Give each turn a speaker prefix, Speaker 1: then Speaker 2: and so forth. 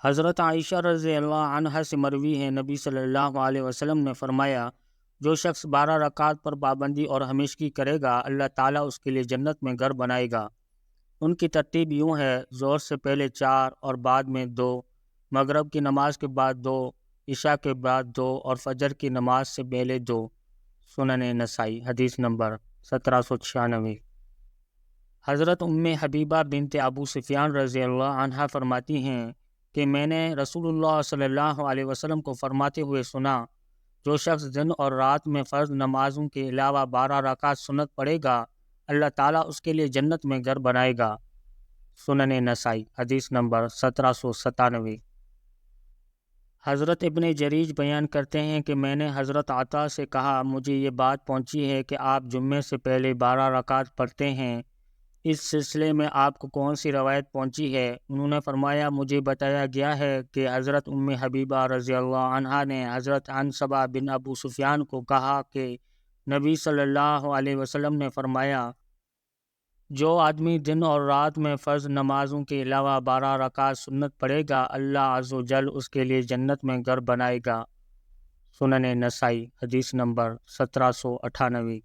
Speaker 1: حضرت عائشہ رضی اللہ عنہا سے مروی ہے، نبی صلی اللہ علیہ وسلم نے فرمایا، جو شخص 12 رکعت پر پابندی اور ہمیشگی کرے گا، اللہ تعالیٰ اس کے لیے جنت میں گھر بنائے گا۔ ان کی ترتیب یوں ہے: ظہر سے پہلے 4 اور بعد میں 2، مغرب کی نماز کے بعد 2، عشاء کے بعد 2 اور فجر کی نماز سے پہلے 2۔ سنن نسائی، حدیث نمبر 1796۔ حضرت حبیبہ بنت ابو سفیان رضی اللہ عنہا فرماتی ہیں کہ میں نے رسول اللہ صلی اللہ علیہ وسلم کو فرماتے ہوئے سنا، جو شخص دن اور رات میں فرض نمازوں کے علاوہ 12 رکعت سنت پڑھے گا، اللہ تعالیٰ اس کے لیے جنت میں گھر بنائے گا۔ سنن نسائی، حدیث نمبر 1797۔ حضرت ابن جریج بیان کرتے ہیں کہ میں نے حضرت عطا سے کہا، مجھے یہ بات پہنچی ہے کہ آپ جمعے سے پہلے 12 رکعت پڑھتے ہیں، اس سلسلے میں آپ کو کون سی روایت پہنچی ہے؟ انہوں نے فرمایا، مجھے بتایا گیا ہے کہ حضرت حبیبہ رضی اللہ عنہا نے حضرت عنصبہ بن ابو سفیان کو کہا کہ نبی صلی اللہ علیہ وسلم نے فرمایا، جو آدمی دن اور رات میں فرض نمازوں کے علاوہ 12 رکعت سنت پڑھے گا، اللہ عز و جل اس کے لیے جنت میں گھر بنائے گا۔ سنن نسائی، حدیث نمبر 1798۔